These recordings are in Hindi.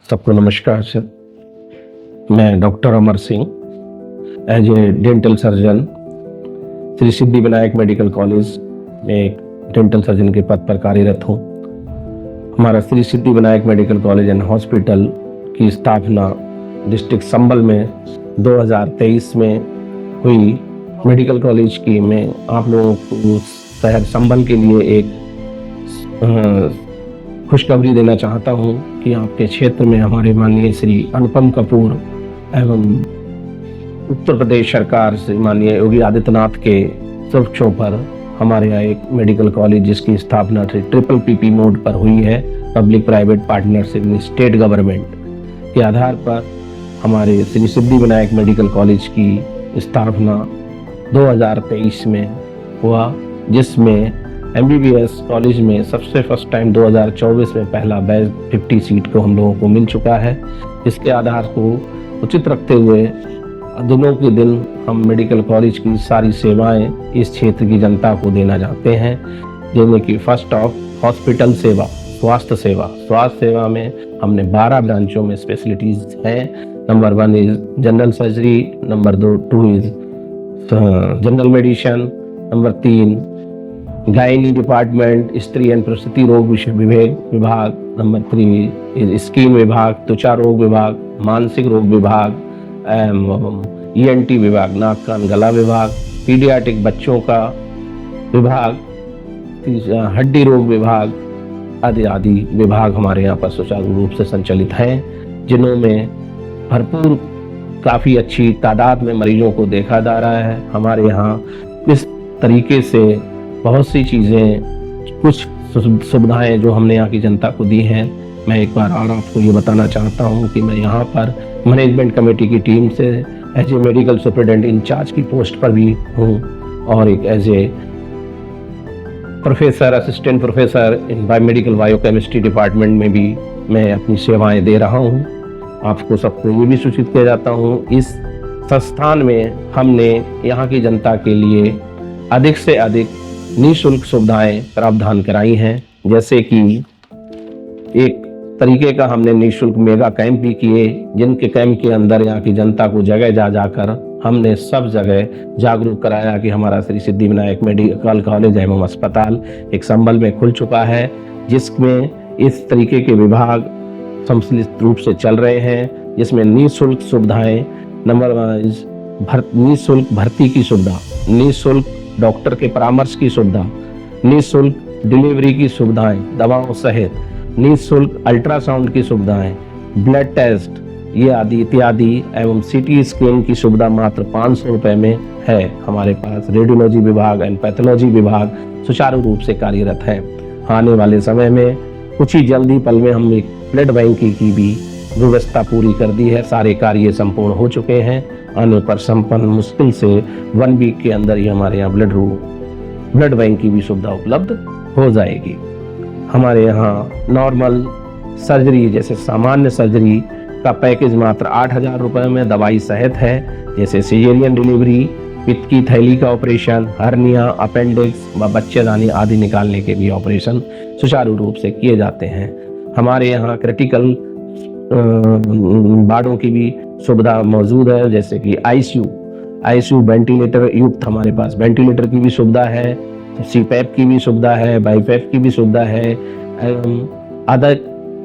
सबको नमस्कार सर। मैं doctor Amar Singh as a dental surgeon Shri Siddhi Vinayak medical college में एक डेंटल सर्जन के पद पर कार्यरत हूँ। हमारा Shri Siddhi Vinayak medical college and hospital की स्थापना डिस्ट्रिक्ट संबल में 2023 में हुई। मेडिकल कॉलेज की मैं आप लोगों को शहर संबल के लिए एक खुशखबरी देना चाहता हूं कि आपके क्षेत्र में हमारे माननीय श्री अनुपम कपूर एवं उत्तर प्रदेश सरकार से माननीय योगी आदित्यनाथ के सुरक्षों पर हमारे यहाँ एक मेडिकल कॉलेज जिसकी स्थापना ट्रिपल पीपी मोड पर हुई है, public private partnership in state government के आधार पर हमारे श्री सिद्धि विनायक मेडिकल कॉलेज की स्थापना 2023 में हुआ, जिसमें MBBS कॉलेज में सबसे फर्स्ट टाइम 2024 में पहला बैच 50 सीट को हम लोगों को मिल चुका है। इसके आधार को उचित रखते हुए दिनों के दिन हम मेडिकल कॉलेज की सारी सेवाएं इस क्षेत्र की जनता को देना चाहते हैं, जिनमें कि फर्स्ट ऑफ हॉस्पिटल सेवा, स्वास्थ्य सेवा में हमने 12 ब्रांचों में स्पेशलिटीज हैं। Number 1 is general surgery, number 2 is general medicine, number 3 gynae department, स्त्री एंड प्रसूति रोग विभाग, नंबर 3 स्किन विभाग, त्वचा रोग विभाग, मानसिक रोग विभाग, ENT विभाग, नाक कान गला विभाग, पीडियाट्रिक बच्चों का विभाग, हड्डी रोग विभाग आदि आदि विभाग हमारे यहाँ पर सुचारू रूप से संचालित हैं, जिनमें भरपूर काफ़ी अच्छी तादाद में मरीजों को देखा जा रहा है। हमारे यहाँ इस तरीके से बहुत सी चीज़ें, कुछ सुविधाएं जो हमने यहाँ की जनता को दी हैं। मैं एक बार और आपको ये बताना चाहता हूँ कि मैं यहाँ पर मैनेजमेंट कमेटी की टीम से as a medical superintendent incharge की पोस्ट पर भी हूँ और एक as a professor, assistant professor in biomedical biochemistry department में भी मैं अपनी सेवाएँ दे रहा हूँ। आपको सबको ये भी सूचित किया जाता हूँ, इस संस्थान में हमने यहाँ की जनता के लिए अधिक से अधिक निःशुल्क सुविधाएं प्रावधान कराई हैं, जैसे कि एक तरीके का हमने निःशुल्क मेगा कैंप भी किए, जिनके कैंप के अंदर यहाँ की जनता को जगह जा जाकर हमने सब जगह जागरूक कराया कि हमारा श्री सिद्धि विनायक मेडिकल कॉलेज एवं अस्पताल एक संबल में खुल चुका है, जिसमें इस तरीके के विभाग सम्मिलित रूप से चल रहे हैं, जिसमें निःशुल्क सुविधाएं, नंबर 1 निःशुल्क भर्ती की सुविधा, निःशुल्क डॉक्टर के परामर्श की सुविधा, निःशुल्क डिलीवरी की सुविधाएं दवाओं सहित, निःशुल्क अल्ट्रासाउंड की सुविधाएं, ब्लड टेस्ट ये आदि इत्यादि एवं CT स्कैन की सुविधा मात्र 500 रुपये में है। हमारे पास रेडियोलॉजी विभाग एंड पैथोलॉजी विभाग सुचारू रूप से कार्यरत है। आने वाले समय में कुछ ही जल्दी पल में हम एक ब्लड बैंक की भी व्यवस्था पूरी कर दी है। सारे कार्य संपूर्ण हो चुके हैं। आने पर संपन्न मुश्किल से 1 वीक के अंदर ही हमारे यहाँ ब्लड बैंक की भी सुविधा उपलब्ध हो जाएगी। हमारे यहाँ नॉर्मल सर्जरी जैसे सामान्य सर्जरी का पैकेज मात्र 8,000 रुपये में दवाई सहित है, जैसे सिजेरियन डिलीवरी, पित्त की थैली का ऑपरेशन, हर्निया, अपेंडिक्स व बच्चेदानी आदि निकालने के भी ऑपरेशन सुचारू रूप से किए जाते हैं। हमारे यहाँ क्रिटिकल वार्डों की भी सुविधा मौजूद है, जैसे कि ICU वेंटिलेटर युक्त हमारे पास वेंटिलेटर की भी सुविधा है, CPAP की भी सुविधा है, BiPAP की भी सुविधा है। अदर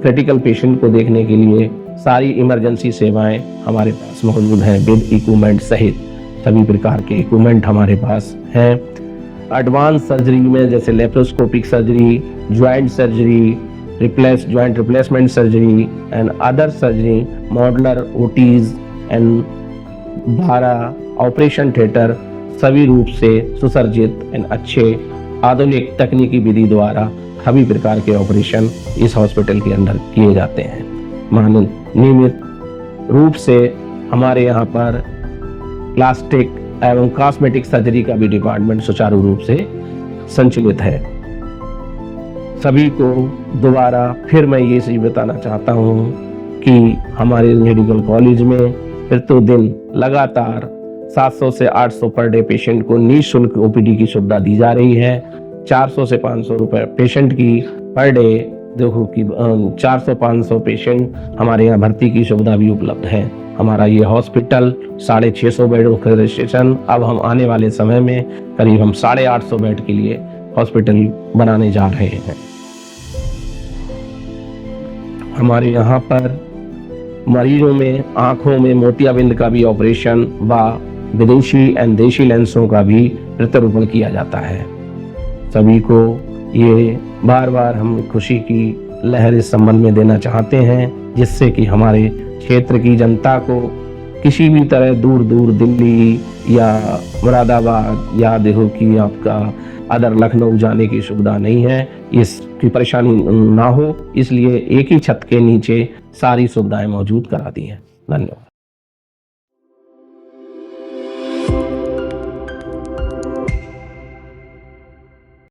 क्रिटिकल पेशेंट को देखने के लिए सारी इमरजेंसी सेवाएं हमारे पास मौजूद हैं, विद इक्विपमेंट सहित सभी प्रकार के इक्विपमेंट हमारे पास हैं। एडवांस सर्जरी में जैसे laparoscopic surgery, joint surgery, joint replacement surgery and other surgery, modular OTs and 12 operation theatre सभी रूप से सुसज्जित एंड अच्छे आधुनिक तकनीकी विधि द्वारा सभी प्रकार के ऑपरेशन इस हॉस्पिटल के अंदर किए जाते हैं। नियमित रूप से हमारे यहाँ पर प्लास्टिक एवं कॉस्मेटिक सर्जरी का भी डिपार्टमेंट सुचारू रूप से संचालित है। सभी को दोबारा फिर मैं ये चीज बताना चाहता हूँ कि हमारे मेडिकल कॉलेज में प्रतिदिन लगातार 700 से 800 पर डे पेशेंट को निःशुल्क OPD की सुविधा दी जा रही है। 400 से 500 रुपये पेशेंट की पर डे देखो कि 400-500 पेशेंट हमारे यहाँ भर्ती की सुविधा भी उपलब्ध है। हमारा ये हॉस्पिटल 650 बेडों का रजिस्ट्रेशन, अब हम आने वाले समय में करीब हम 850 बेड के लिए हॉस्पिटल बनाने जा रहे हैं। हमारे यहाँ पर मरीजों में आँखों में मोतियाबिंद का भी ऑपरेशन व विदेशी एवं देशी लेंसों का भी प्रत्यारोपण किया जाता है। सभी को ये बार बार हम खुशी की लहर इस संबंध में देना चाहते हैं, जिससे कि हमारे क्षेत्र की जनता को किसी भी तरह दूर दूर दिल्ली या मुरादाबाद या देखो कि आपका अदर लखनऊ जाने की सुविधा नहीं है, इसकी परेशानी ना हो, इसलिए एक ही छत के नीचे सारी सुविधाएं मौजूद करा दी हैं। धन्यवाद।